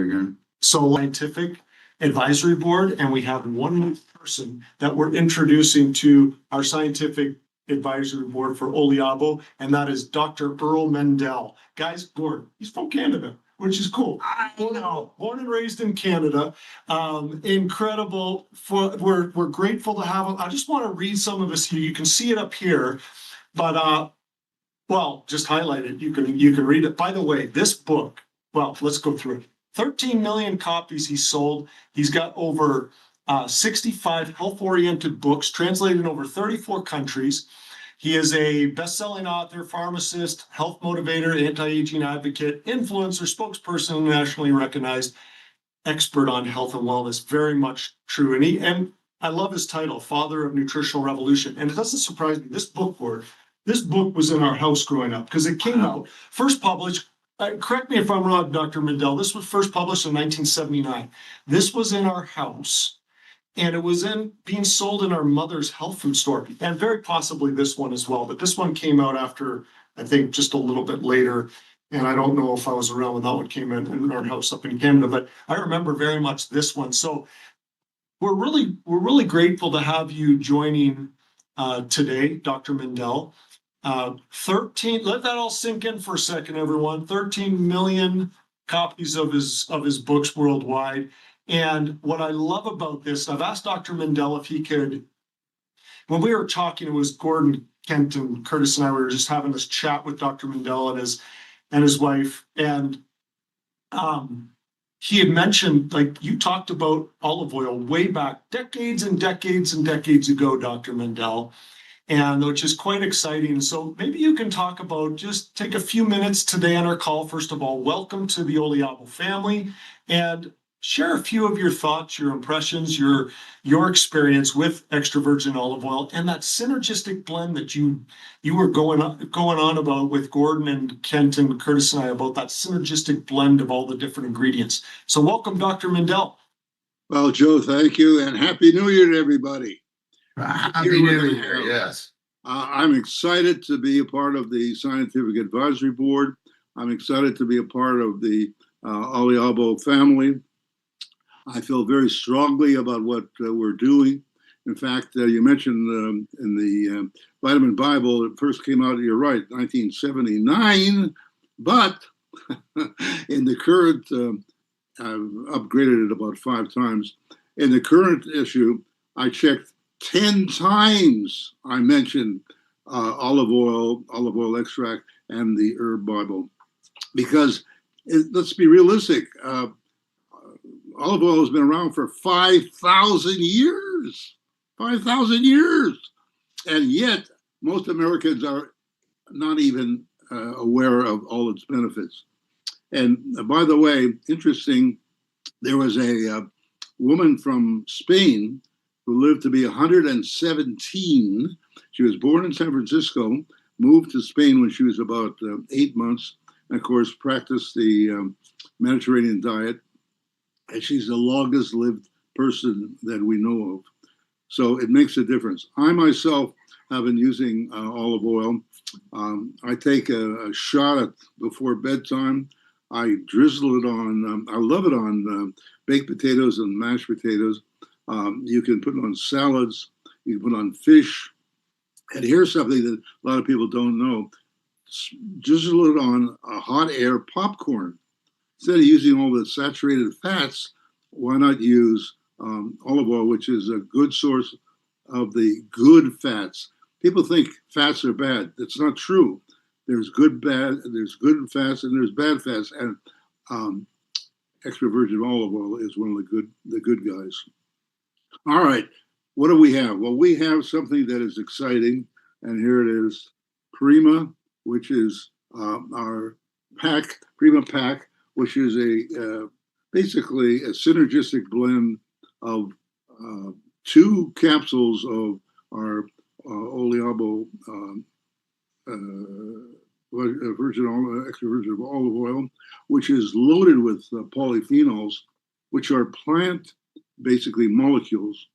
Very good. So scientific advisory board, and we have one new person that we're introducing to our scientific advisory board for Oliabo, and that is Dr. Earl Mindell. Guys, Gordon, he's from Canada, which is cool. I know. Born and raised in Canada. Incredible. We're grateful to have him. I just want to read some of this here. You can see it up here, but well, just highlight it. You can read it. By the way, this book, well, let's go through it. 13 million copies he sold. He's got over 65 health-oriented books translated in over 34 countries. He is a best-selling author, pharmacist, health motivator, anti-aging advocate, influencer, spokesperson, and nationally recognized expert on health and wellness. Very much true. And I love his title, Father of Nutritional Revolution. And it doesn't surprise me. This book was in our house growing up because it came out first published. Correct me if I'm wrong, Dr. Mindell. This was first published in 1979. This was in our house, and it was being sold in our mother's health food store, and very possibly this one as well. But this one came out after, I think, just a little bit later. And I don't know if I was around when that one came in our house up in Canada, but I remember very much this one. So we're really grateful to have you joining today, Dr. Mindell. 13, let that all sink in for a second, everyone. 13 million copies of his books worldwide. And what I love about this, I've asked Dr. Mindell if he could, when we were talking, it was Gordon, Kent, and Curtis and I were just having this chat with Dr. Mindell and his wife. And he had mentioned, like, you talked about olive oil way back decades and decades and decades ago, Dr. Mindell. And which is quite exciting. So maybe you can talk about, just take a few minutes today on our call. First of all, welcome to the Oliabo family, and share a few of your thoughts, your impressions, your experience with extra virgin olive oil and that synergistic blend that you were going on about with Gordon and Kent and Curtis and I, about that synergistic blend of all the different ingredients. So welcome, Dr. Mindell. Well, Joe, thank you, and Happy New Year to everybody. Happy New Year, yes. I'm excited to be a part of the Scientific Advisory Board. I'm excited to be a part of the Oliabo family. I feel very strongly about what we're doing. In fact, you mentioned in the Vitamin Bible, it first came out, you're right, 1979, but in the current, I've upgraded it about 5 times. In the current issue, I checked 10 times I mentioned olive oil extract, and the herb Bible. Because let's be realistic, olive oil has been around for 5,000 years. 5,000 years. And yet, most Americans are not even aware of all its benefits. And by the way, interesting, there was a woman from Spain who lived to be 117. She was born in San Francisco, moved to Spain when she was about 8 months, and of course practiced the Mediterranean diet. And she's the longest lived person that we know of. So it makes a difference. I myself have been using olive oil. I take a shot before bedtime. I drizzle it on, I love it on baked potatoes and mashed potatoes. You can put it on salads, you can put it on fish. And here's something that a lot of people don't know. Drizzle it on a hot air popcorn. Instead of using all the saturated fats, why not use olive oil, which is a good source of the good fats. People think fats are bad. That's not true. There's good fats and there's bad fats. And extra virgin olive oil is one of the good guys. All right, what do we have? Well, we have something that is exciting, and here it is, Prima, which is our pack, Prima pack, which is basically a synergistic blend of 2 capsules of our Oliabo extra virgin olive oil, which is loaded with polyphenols, which are basically molecules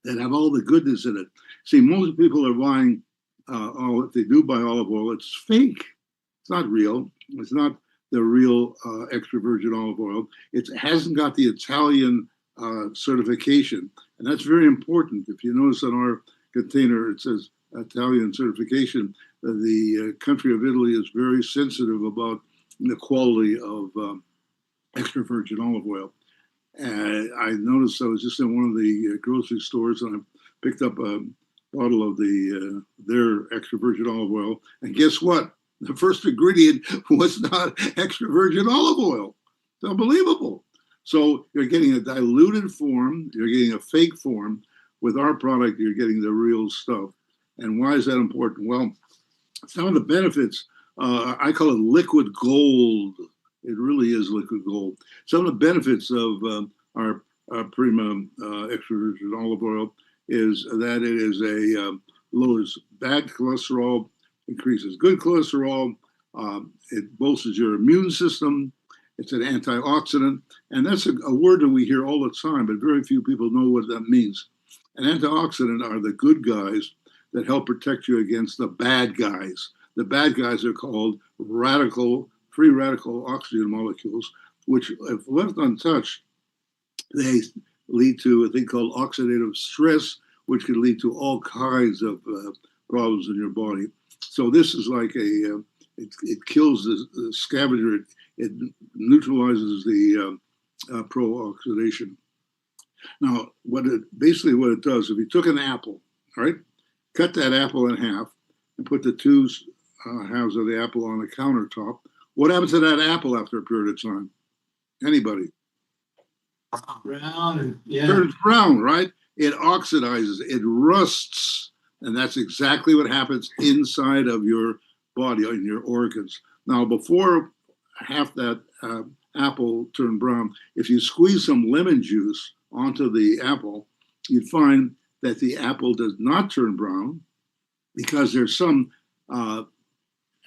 that have all the goodness in it. See, most people are buying, if they do buy olive oil, it's fake. It's not real. It's not the real extra virgin olive oil. It hasn't got the Italian certification, and that's very important. If you notice on our container, it says Italian certification. The country of Italy is very sensitive about the quality of extra virgin olive oil. And I noticed I was just in one of the grocery stores and I picked up a bottle of their extra virgin olive oil. And guess what? The first ingredient was not extra virgin olive oil. It's unbelievable. So you're getting a diluted form, you're getting a fake form. With our product, you're getting the real stuff. And why is that important? Well, some of the benefits, I call it liquid gold. It really is liquid gold. Some of the benefits of our Prima extra virgin olive oil is that it is lowers bad cholesterol, increases good cholesterol, it bolsters your immune system, it's an antioxidant, and that's a word that we hear all the time, but very few people know what that means. An antioxidant are the good guys that help protect you against the bad guys. The bad guys are called free radical oxygen molecules, which, if left untouched, they lead to a thing called oxidative stress, which can lead to all kinds of problems in your body. So this is like it kills the scavenger, it neutralizes the pro-oxidation. Now, what it does, if you took an apple, all right, cut that apple in half and put the two halves of the apple on the countertop, what happens to that apple after a period of time? Anybody? Brown, yeah. Turns brown, right? It oxidizes, it rusts, and that's exactly what happens inside of your body, in your organs. Now, before half that apple turned brown, if you squeeze some lemon juice onto the apple, you'd find that the apple does not turn brown because there's some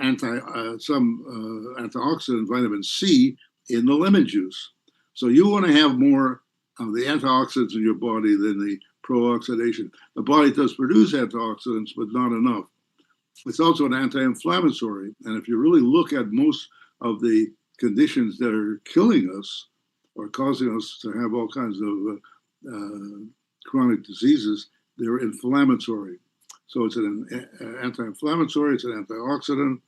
antioxidant, vitamin C, in the lemon juice. So you want to have more of the antioxidants in your body than the pro-oxidation. The body does produce antioxidants, but not enough. It's also an anti-inflammatory. And if you really look at most of the conditions that are killing us or causing us to have all kinds of chronic diseases, they're inflammatory. So it's an anti-inflammatory, it's an antioxidant.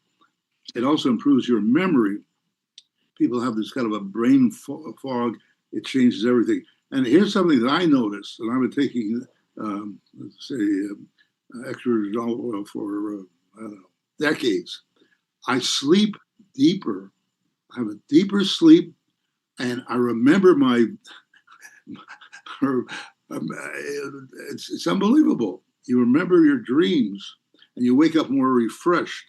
It also improves your memory. People have this kind of a brain fog. It changes everything. And here's something that I noticed, and I've been taking, extra virgin olive oil for decades. I sleep deeper. I have a deeper sleep, and I remember it's unbelievable. You remember your dreams, and you wake up more refreshed.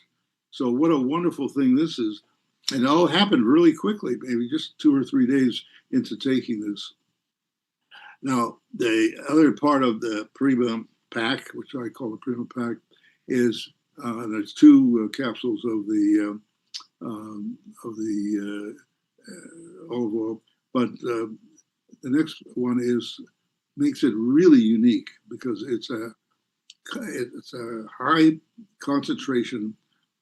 So what a wonderful thing this is. And it all happened really quickly, maybe just 2 or 3 days into taking this. Now, the other part of the Prima pack, which I call the Prima pack, is there's 2 capsules of the olive oil, but the next one makes it really unique because it's a high concentration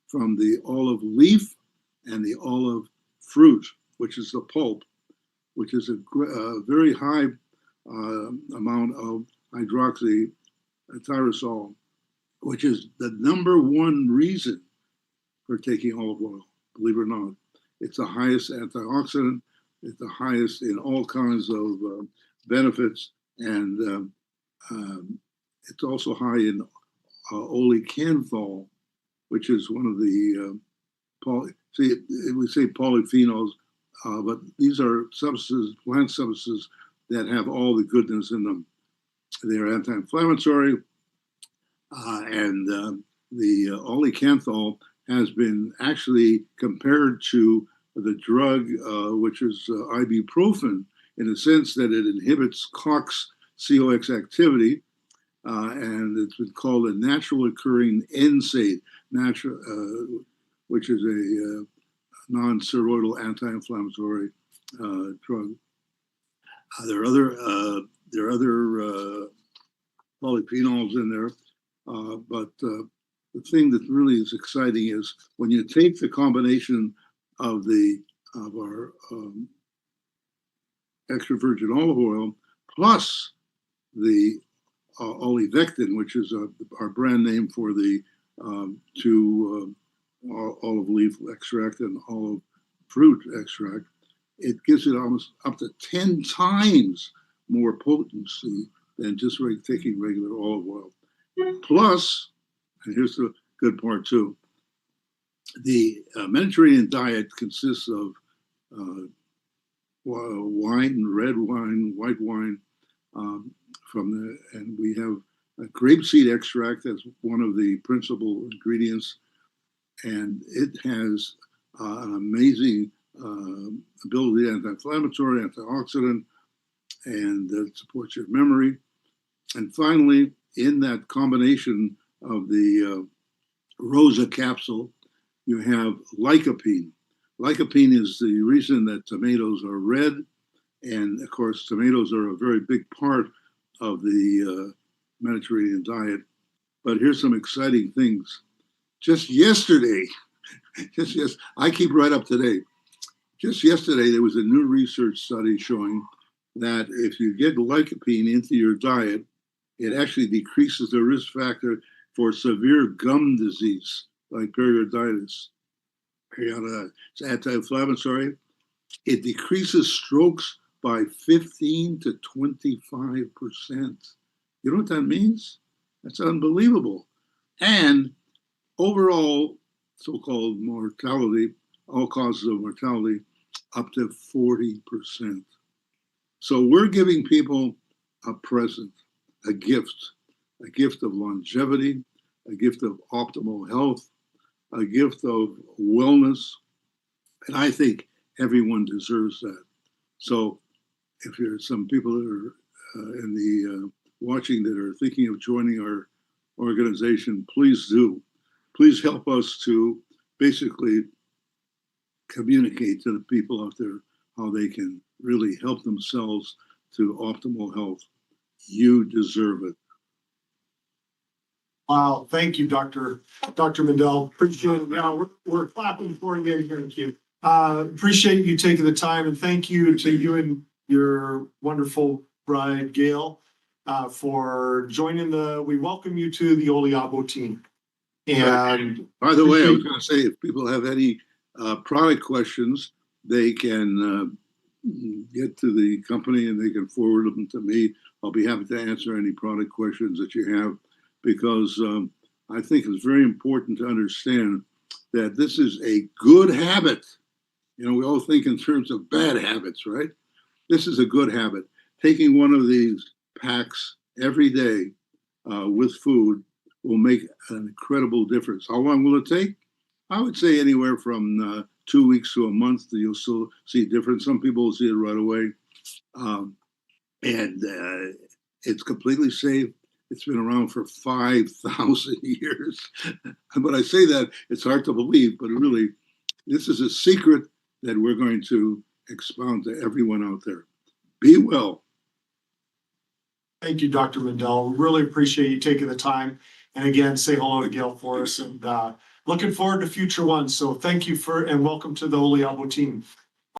from the olive leaf and the olive fruit, which is the pulp, which is a very high amount of hydroxytyrosol, which is the #1 reason for taking olive oil, believe it or not. It's the highest antioxidant, it's the highest in all kinds of benefits, and it's also high in olecanthal, which is one of the we say polyphenols, but these are substances, plant substances that have all the goodness in them. They're anti-inflammatory, and the olecanthal has been actually compared to the drug, which is ibuprofen, in the sense that it inhibits COX activity, and it's been called a natural occurring NSAID, which is a non-steroidal anti-inflammatory drug. There are other polyphenols in there, but the thing that really is exciting is when you take the combination of the of our extra virgin olive oil, plus the olivectin, which is our brand name for the two olive leaf extract and olive fruit extract. It gives it almost up to 10 times more potency than just taking regular olive oil. Plus, and here's the good part too, the Mediterranean diet consists of wine, red wine, white wine, and we have a grapeseed extract as one of the principal ingredients, and it has an amazing ability, anti-inflammatory, antioxidant, and it supports your memory. And finally, in that combination of the Rosa capsule, you have lycopene. Lycopene is the reason that tomatoes are red, and of course, tomatoes are a very big part of the Mediterranean diet. But here's some exciting things. Just yesterday, I keep right up to date. Just yesterday, there was a new research study showing that if you get lycopene into your diet, it actually decreases the risk factor for severe gum disease like periodontitis. It's anti-inflammatory. It decreases strokes by 15 to 25%. You know what that means? That's unbelievable. And overall, so-called mortality, all causes of mortality, up to 40%. So we're giving people a present, a gift of longevity, a gift of optimal health, a gift of wellness. And I think everyone deserves that. So if there's some people that are in the watching that are thinking of joining our organization, please do. Please help us to basically communicate to the people out there how they can really help themselves to optimal health. You deserve it. Wow, thank you, Dr. Mindell. Appreciate it. Yeah, we're clapping for you. Thank you. Appreciate you taking the time, and thank you to you and your wonderful bride, Gail, for joining we welcome you to the Oliabo team. And by the way, I was going to say, if people have any product questions, they can get to the company and they can forward them to me. I'll be happy to answer any product questions that you have, because I think it's very important to understand that this is a good habit. You know, we all think in terms of bad habits, right? This is a good habit. Taking one of these packs every day with food will make an incredible difference. How long will it take? I would say anywhere from 2 weeks to a month. You'll still see a difference. Some people will see it right away. And it's completely safe. It's been around for 5,000 years. And when I say that, it's hard to believe, but really, this is a secret that we're going to expound to everyone out there. Be well. thank you, Dr. Mindell. Really appreciate you taking the time. And again, say hello to Gail for us, and looking forward to future ones. So thank you and welcome to the Oliabo team.